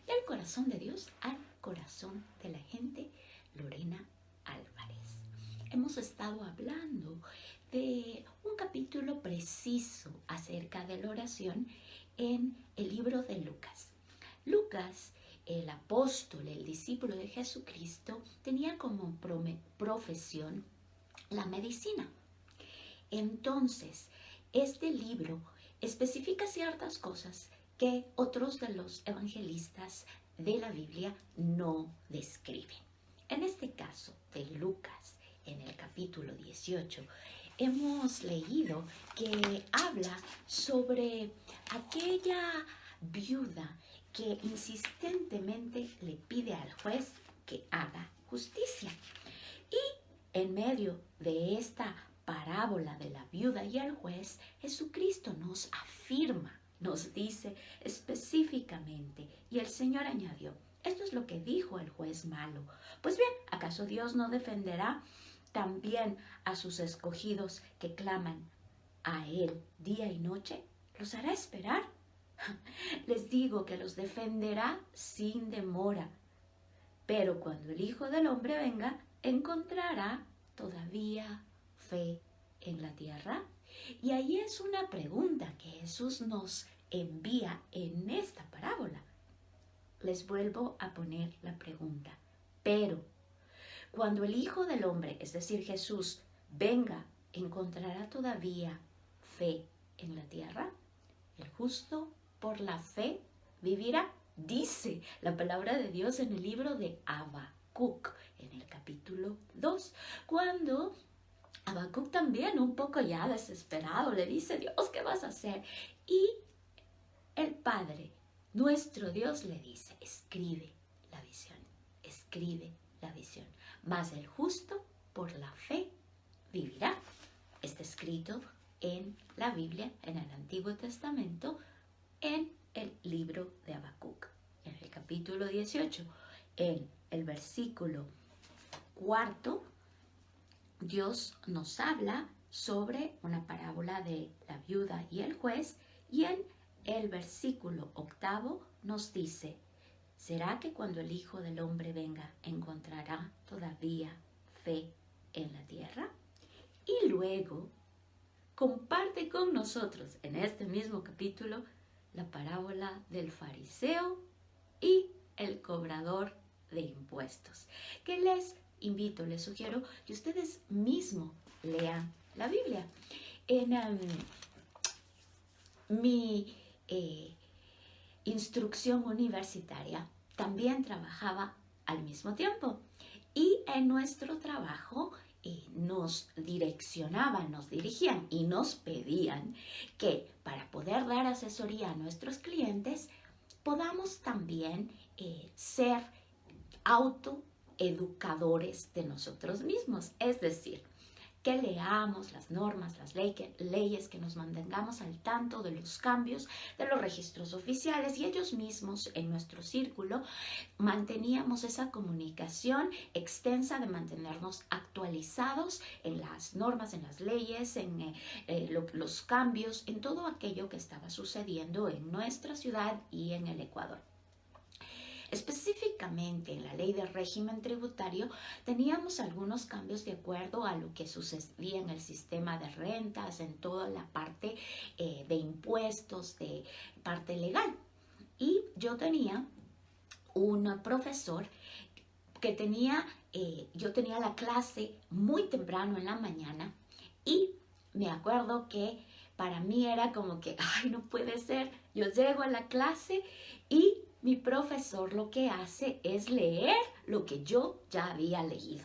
del corazón de Dios al corazón de la gente, Lorena Álvarez. Hemos estado hablando de un capítulo preciso acerca de la oración en el libro de Lucas. Lucas, el apóstol, el discípulo de Jesucristo, tenía como profesión la medicina. Entonces, este libro especifica ciertas cosas que otros de los evangelistas de la Biblia no describen. En este caso de Lucas, en el capítulo 18, hemos leído que habla sobre aquella viuda que insistentemente le pide al juez que haga justicia. Y en medio de esta parábola de la viuda y el juez, Jesucristo nos afirma, nos dice específicamente, y el Señor añadió, esto es lo que dijo el juez malo. Pues bien, ¿acaso Dios no defenderá también a sus escogidos que claman a Él día y noche? ¿Los hará esperar? Les digo que los defenderá sin demora. Pero cuando el Hijo del Hombre venga, ¿encontrará todavía fe en la tierra? Y ahí es una pregunta que Jesús nos envía en esta parábola. Les vuelvo a poner la pregunta. Pero cuando el Hijo del Hombre, es decir, Jesús, venga, ¿encontrará todavía fe en la tierra? El justo por la fe vivirá, dice la palabra de Dios en el libro de Habacuc, en el capítulo 2, cuando Habacuc también un poco ya desesperado le dice, Dios, ¿qué vas a hacer? Y el Padre, nuestro Dios, le dice, escribe la visión, escribe la visión. Mas el justo por la fe vivirá. Está escrito en la Biblia, en el Antiguo Testamento, en el libro de Habacuc, en el capítulo 18, en el versículo 4, Dios nos habla sobre una parábola de la viuda y el juez, y en el versículo 8 nos dice, ¿será que cuando el Hijo del Hombre venga encontrará todavía fe en la tierra? Y luego comparte con nosotros en este mismo capítulo la parábola del fariseo y el cobrador de impuestos, que les invito, les sugiero que ustedes mismos lean la Biblia. En mi instrucción universitaria también trabajaba al mismo tiempo, y en nuestro trabajo nos direccionaban, nos dirigían y nos pedían que para poder dar asesoría a nuestros clientes podamos también ser autoeducadores de nosotros mismos, es decir, que leamos las normas, las leyes, que nos mantengamos al tanto de los cambios de los registros oficiales, y ellos mismos en nuestro círculo manteníamos esa comunicación extensa de mantenernos actualizados en las normas, en las leyes, en los cambios, en todo aquello que estaba sucediendo en nuestra ciudad y en el Ecuador. Específicamente en la ley de régimen tributario teníamos algunos cambios de acuerdo a lo que sucedía en el sistema de rentas, en toda la parte de impuestos, de parte legal. Y yo tenía un profesor que yo tenía la clase muy temprano en la mañana, y me acuerdo que para mí era como que, ay, no puede ser, yo llego a la clase y mi profesor lo que hace es leer lo que yo ya había leído,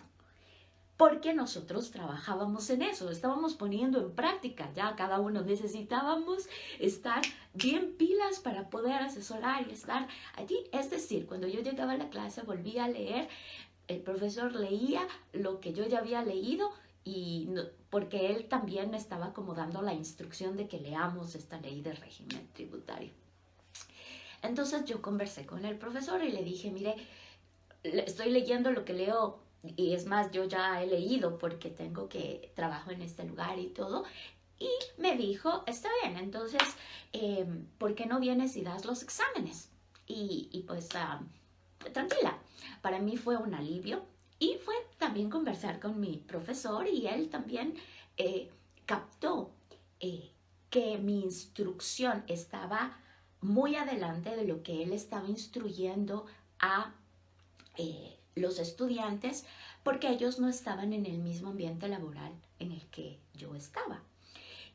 porque nosotros trabajábamos en eso, estábamos poniendo en práctica, ya cada uno necesitábamos estar bien pilas para poder asesorar y estar allí. Es decir, cuando yo llegaba a la clase volvía a leer, el profesor leía lo que yo ya había leído, y no, porque él también me estaba como dando la instrucción de que leamos esta ley de régimen tributario. Entonces yo conversé con el profesor y le dije, mire, estoy leyendo lo que leo, y es más, yo ya he leído porque trabajo en este lugar y todo. Y me dijo, está bien, entonces, ¿por qué no vienes y das los exámenes? y pues tranquila. Para mí fue un alivio y fue también conversar con mi profesor y él también captó que mi instrucción estaba muy adelante de lo que él estaba instruyendo a los estudiantes, porque ellos no estaban en el mismo ambiente laboral en el que yo estaba.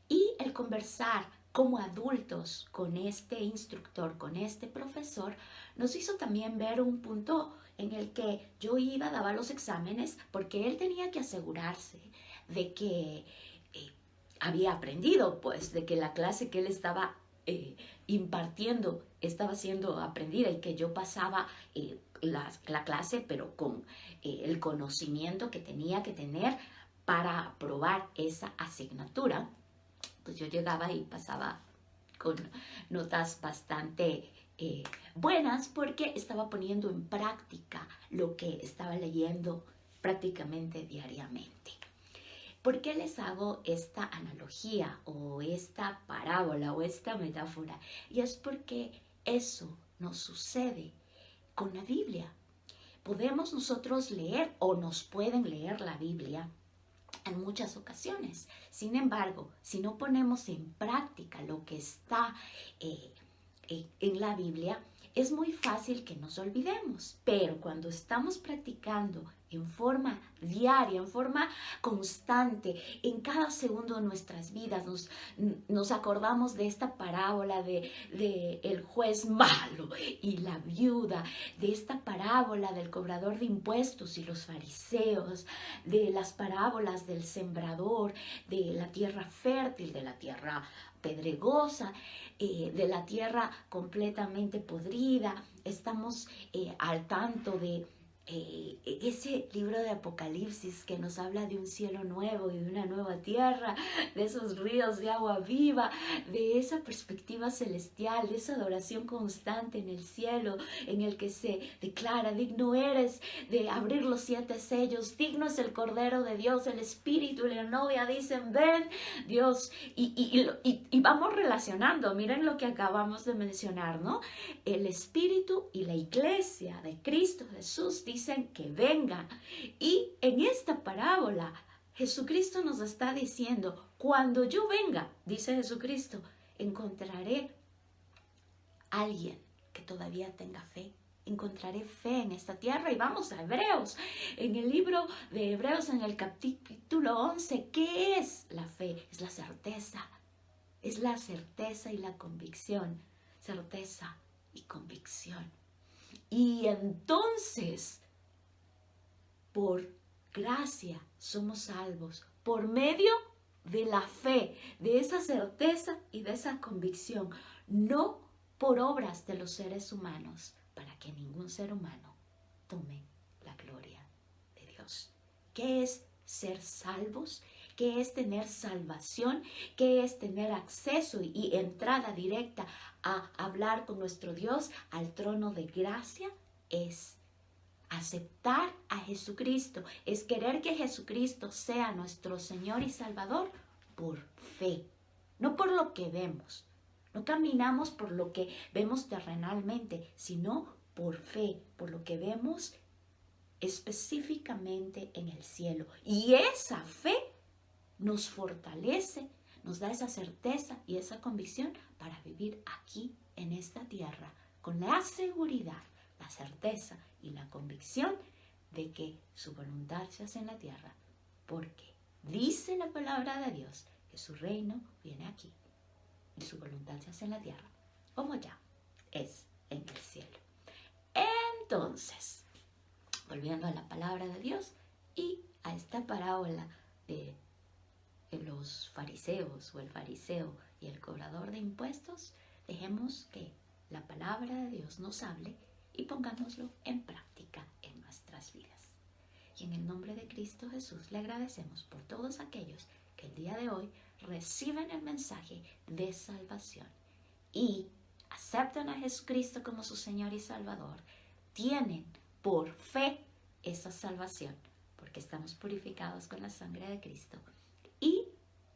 Y el conversar como adultos con este instructor, con este profesor, nos hizo también ver un punto en el que yo iba, daba los exámenes, porque él tenía que asegurarse de que había aprendido, pues, de que la clase que él estaba impartiendo estaba siendo aprendida y que yo pasaba la clase, pero con el conocimiento que tenía que tener para aprobar esa asignatura. Pues yo llegaba y pasaba con notas bastante buenas porque estaba poniendo en práctica lo que estaba leyendo prácticamente diariamente. ¿Por qué les hago esta analogía o esta parábola o esta metáfora? Y es porque eso nos sucede con la Biblia. Podemos nosotros leer o nos pueden leer la Biblia en muchas ocasiones. Sin embargo, si no ponemos en práctica lo que está en la Biblia, es muy fácil que nos olvidemos. Pero cuando estamos practicando en forma diaria, en forma constante, en cada segundo de nuestras vidas, nos acordamos de esta parábola de el juez malo y la viuda, de esta parábola del cobrador de impuestos y los fariseos, de las parábolas del sembrador, de la tierra fértil, de la tierra pedregosa, de la tierra completamente podrida. Estamos al tanto de ese libro de Apocalipsis que nos habla de un cielo nuevo y de una nueva tierra, de esos ríos de agua viva, de esa perspectiva celestial, de esa adoración constante en el cielo, en el que se declara: digno eres de abrir los 7 sellos, digno es el Cordero de Dios, el Espíritu y la novia dicen: ven, Dios. Y vamos relacionando, miren lo que acabamos de mencionar, ¿no? El Espíritu y la Iglesia de Cristo Jesús dicen que venga. Y en esta parábola Jesucristo nos está diciendo: cuando yo venga, dice Jesucristo, encontraré a alguien que todavía tenga fe. Encontraré fe en esta tierra. Y vamos a Hebreos. En el libro de Hebreos, en el capítulo 11, ¿qué es la fe? Es la certeza. Es la certeza y la convicción. Certeza y convicción. Y entonces, por gracia somos salvos, por medio de la fe, de esa certeza y de esa convicción, no por obras de los seres humanos, para que ningún ser humano tome la gloria de Dios. ¿Qué es ser salvos? ¿Qué es tener salvación? ¿Qué es tener acceso y entrada directa a hablar con nuestro Dios al trono de gracia? Es aceptar a Jesucristo, es querer que Jesucristo sea nuestro Señor y Salvador por fe, no por lo que vemos. No caminamos por lo que vemos terrenalmente, sino por fe, por lo que vemos específicamente en el cielo. Y esa fe nos fortalece, nos da esa certeza y esa convicción para vivir aquí en esta tierra con la seguridad, la certeza y la convicción de que su voluntad se hace en la tierra, porque dice la palabra de Dios que su reino viene aquí y su voluntad se hace en la tierra, como ya es en el cielo. Entonces, volviendo a la palabra de Dios y a esta parábola de los fariseos o el fariseo y el cobrador de impuestos, dejemos que la palabra de Dios nos hable y pongámoslo en práctica en nuestras vidas. Y en el nombre de Cristo Jesús le agradecemos por todos aquellos que el día de hoy reciben el mensaje de salvación y aceptan a Jesucristo como su Señor y Salvador. Tienen por fe esa salvación, porque estamos purificados con la sangre de Cristo y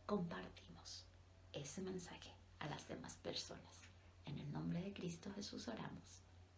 compartimos ese mensaje a las demás personas. En el nombre de Cristo Jesús oramos.